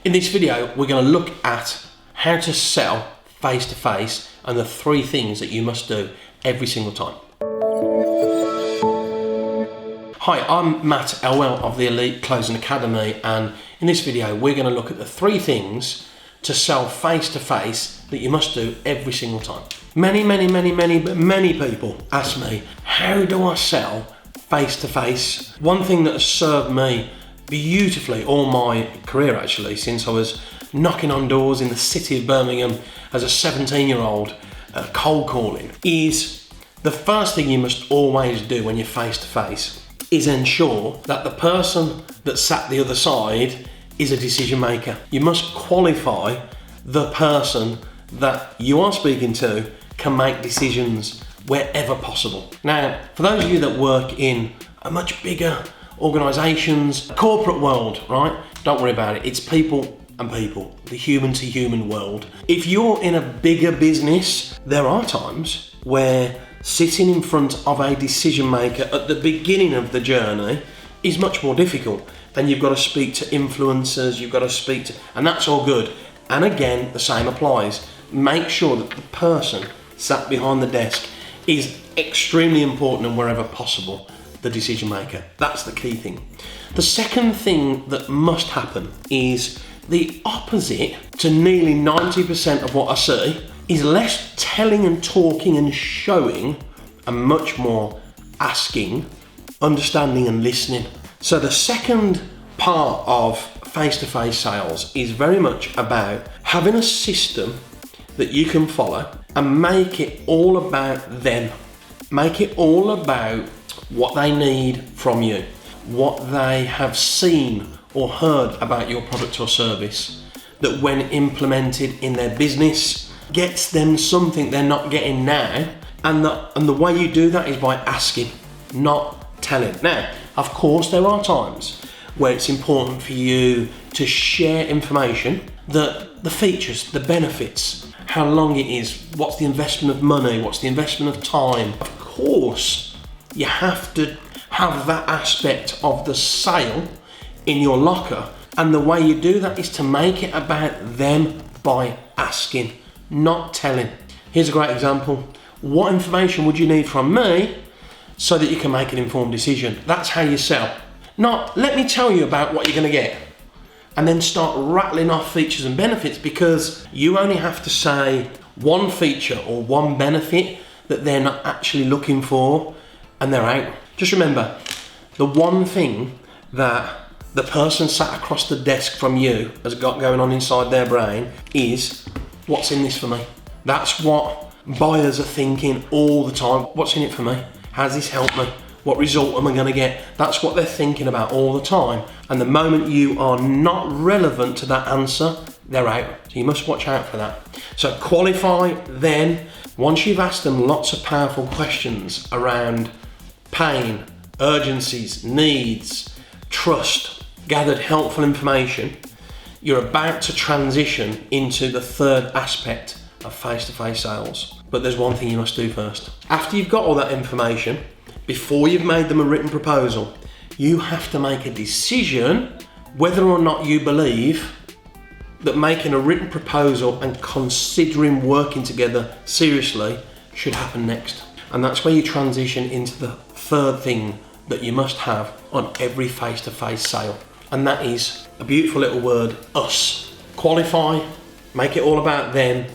In this video, we're going to look at how to sell face-to-face and the 3 things that you must do every single time. Hi, I'm Matt Elwell of the Elite Closing Academy, and in this video we're going to look at the 3 things to sell face-to-face that you must do every single time. Many people ask me, how do I sell face-to-face? One thing that has served me beautifully all my career, actually, since I was knocking on doors in the city of Birmingham as a 17-year-old, cold calling, is the first thing you must always do when you're face-to-face is ensure that the person that sat the other side is a decision maker. You must qualify the person that you are speaking to can make decisions wherever possible. Now, for those of you that work in a much bigger organisations, corporate world, right? Don't worry about it. It's people and people, the human to human world. If you're in a bigger business, there are times where sitting in front of a decision maker at the beginning of the journey is much more difficult. Then you've got to speak to influencers, you've got to speak to, and that's all good. And again, the same applies. Make sure that the person sat behind the desk is extremely important and wherever possible, the decision maker. That's the key thing. The second thing that must happen is the opposite to nearly 90% of what I see is less telling and talking and showing and much more asking, understanding and listening. So the second part of face-to-face sales is very much about having a system that you can follow and make it all about them. Make it all about what they need from you, what they have seen or heard about your product or service, that when implemented in their business gets them something they're not getting now, and the way you do that is by asking, not telling. Now, of course, there are times where it's important for you to share information, that the features, the benefits, how long it is, what's the investment of money, what's the investment of time. Of course, you have to have that aspect of the sale in your locker, and the way you do that is to make it about them by asking, not telling. Here's a great example. What information would you need from me so that you can make an informed decision? That's how you sell. Not, let me tell you about what you're going to get, and then start rattling off features and benefits, because you only have to say one feature or one benefit that they're not actually looking for, and they're out. Just remember, the one thing that the person sat across the desk from you has got going on inside their brain is, what's in this for me? That's what buyers are thinking all the time. What's in it for me? How's this help me? What result am I going to get? That's what they're thinking about all the time. And the moment you are not relevant to that answer, they're out. So you must watch out for that. So qualify then. Once you've asked them lots of powerful questions around pain, urgencies, needs, trust, gathered helpful information, you're about to transition into the third aspect of face-to-face sales. But there's one thing you must do first. After you've got all that information, before you've made them a written proposal, you have to make a decision whether or not you believe that making a written proposal and considering working together seriously should happen next. And that's where you transition into the third thing that you must have on every face-to-face sale. And that is a beautiful little word, us. Qualify, make it all about them,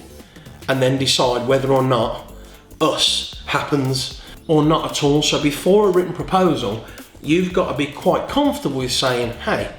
and then decide whether or not us happens or not at all. So before a written proposal, you've got to be quite comfortable with saying, hey,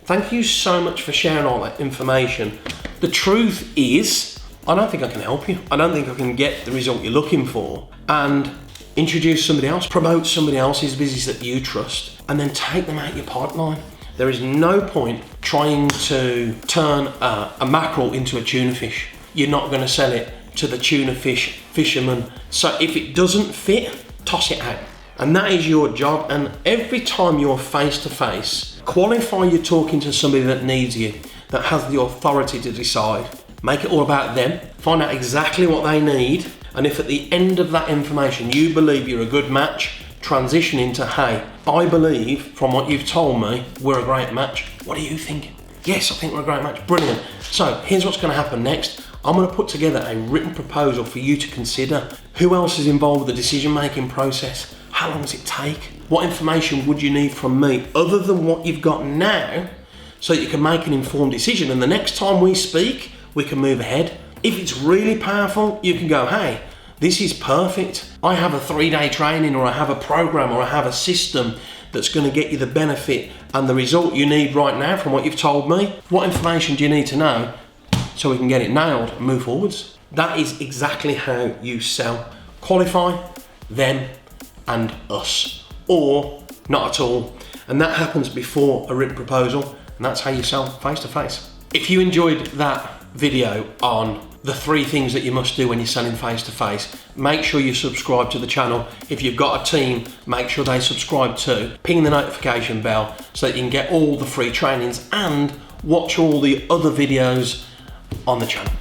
thank you so much for sharing all that information. The truth is, I don't think I can help you. I don't think I can get the result you're looking for. And introduce somebody else, promote somebody else's business that you trust, and then take them out your pipeline. There is no point trying to turn a mackerel into a tuna fish. You're not going to sell it to the tuna fish fisherman. So if it doesn't fit, toss it out. And that is your job. And every time you're face to face, qualify you're talking to somebody that needs you, that has the authority to decide. Make it all about them. Find out exactly what they need. And if at the end of that information you believe you're a good match, transition into, hey, I believe from what you've told me, we're a great match. What are you thinking? Yes, I think we're a great match. Brilliant. So here's what's going to happen next. I'm going to put together a written proposal for you to consider. Who else is involved with the decision-making process? How long does it take? What information would you need from me other than what you've got now so that you can make an informed decision? And the next time we speak, we can move ahead. If it's really powerful, you can go, hey, this is perfect. I have a 3-day training, or I have a program, or I have a system that's going to get you the benefit and the result you need right now from what you've told me. What information do you need to know so we can get it nailed and move forwards? That is exactly how you sell. Qualify them and us, or not at all. And that happens before a written proposal, and that's how you sell face-to-face. If you enjoyed that video on the 3 things that you must do when you're selling face-to-face, make sure you subscribe to the channel. If you've got a team, make sure they subscribe too. Ping the notification bell so that you can get all the free trainings and watch all the other videos on the channel.